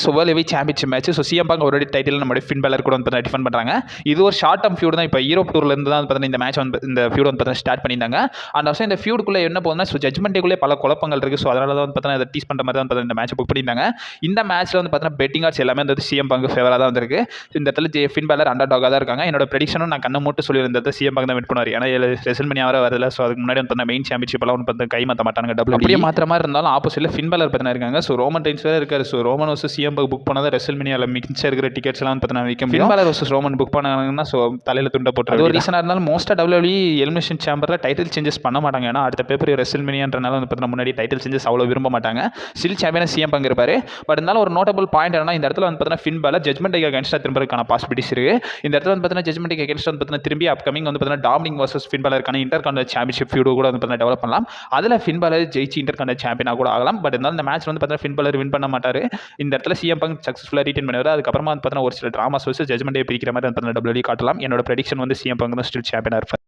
So world heavy championship match. So CM bank ஒரு title நம்மளுடைய fin baler கூட வந்து டிஃபெண்ட் பண்ணுறாங்க. இது ஒரு ஷார்ட் டர்ம் ஃபியூட் தான். இப்போ யூரோப் டூர்லேருந்து தான் பார்த்தீங்கன்னா இந்த மேட்ச் வந்து இந்த ஃபியூட் வந்து பார்த்தீங்கன்னா ஸ்டார்ட் பண்ணியிருந்தாங்க. அண்ட் ஆல்சோ இந்த ஃபியூடுக்குள்ளே என்ன போகுதுன்னா ஸோ ஜட்மெண்ட்டுக்குள்ளே பல குழப்பங்கள் இருக்குது. ஸோ அதனால தான் வந்து பார்த்தீங்கன்னா இதை டீஸ் பண்ணுற மாதிரி தான் பார்த்தீங்கன்னா இந்த மேட்ச் புக் பண்ணியிருந்தாங்க. இந்த மேட்ச்சில் வந்து பார்த்தீங்கன்னா பெட்டிங் ஆர்ட்ஸ் எல்லாமே வந்து சிஎம் பாங்க் ஃபேவராக தான் வந்திருக்கு. இந்த இடத்துல ஃபின் பேலர் அண்டர் டாகாக தான் இருக்காங்க. என்னோட ப்ரெடிக்ஷனும் நான் கண்ணை மூட்டு சொல்லியிருந்தது சிஎம் பாங்க் தான் வின் பண்ணுவார். ஏன்னா ரெசல்மேனியா வர வரல. ஸோ அதுக்கு முன்னாடி வந்து மெயின் சாம்பியன்ஷிப் எல்லாம் வந்து கை மாற்ற மாட்டாங்க. அப்படியே மாத்திர மாதிரி இருந்தாலும் ஆப்போசிட்டில் ஃபின் பேலர் பார்த்தீங்கன்னா இருக்காங்க. ஸோ ரோமன் ரெயின்ஸ் வேறு இருக்காரு. So Roman versus CM bank book பண்ணாத ரெசல்மேனியாவில் மிச்சம் இருக்கிற டிக்கெட்ஸ் எல்லாம் பார்த்தீங்கன்னா விற்க முடியும். Fin baler versus Roman book பண்ணாங்கன்னா ஸோ தலையில் துண்டை போட்டு அது ஒரு ரீசனாக இருந்தாலும் மோஸ்ட்டாக WWE எலிமினேஷன் சேம்பரில் டைட்டில் சேஞ்சஸ் பண்ண மாட்டாங்க. ஏன்னா அடுத்த பேப்பர் ரெசல்மேனியான்றனால வந்து பார்த்தீங்கன்னா முன்னாடி டைட்டில் சேஞ்சஸ் அவ்வளோ விரும்ப மாட்டாங்க. ஸ்டில் சாம்பியன் சிஎம் பாங்க் இருப்பார். பட் இருந்தாலும் ஒரு நோட்டபிள் பாயிண்ட் என்னன்னா இந்த இடத்துல வந்து பார்த்தீங்கன்னா ஃபின் பேலர் ஜட்மெண்ட் அகேன்ஸ்டாக திரும்பறதுக்கான பாசிபிலிட்டிஸ் இருக்குது. இந்த இடத்துல வந்து பார்த்தீங்கன்னா ஜட்மெண்ட் அகேன்ஸ்டாக வந்து பார்த்தீங்கன்னா திரும்பி அப்கமிங் வந்து பார்த்தீங்கன்னா டாமினிக் வர்சஸ் ஃபின் பேலருக்கான இன்டர்கான்டினென்டல் சாம்பியன்ஷிப் ஃபியூட் கூட வந்து பார்த்தீங்கன்னா டெவலப் பண்ணலாம். அதில் ஃபின் பேலர் ஜெயிச்சு இன்டர்கான்டினென்டல் சாம்பியனாக கூட ஆகலாம். பட் இருந்தாலும் இந்த மேட்ச் வந்து பார்த்தீங்கன்னா ஃபின் பேலர் வின் பண்ண மாட்டார். இந்த இடத்துல சிஎம் பாங்க் சக்ஸஸ்ஃபுல்லாக ரீட்டைன் பண்ணுவார். அதுக்கப்புறமா வந்து பார்த்தீங்கன்னா ஒரு சில ட்ராமாஸ் வச்சு ஜட்மெண்ட்டை பிரிக்கிற மாதிரி வந்து WWE காட்டலாம். என்னோட ப்ரெடிக்ஷன் வந்து சிஎம் பாங்க் தான் ஸ்டில் சாம்பியனாக இருப்பார்.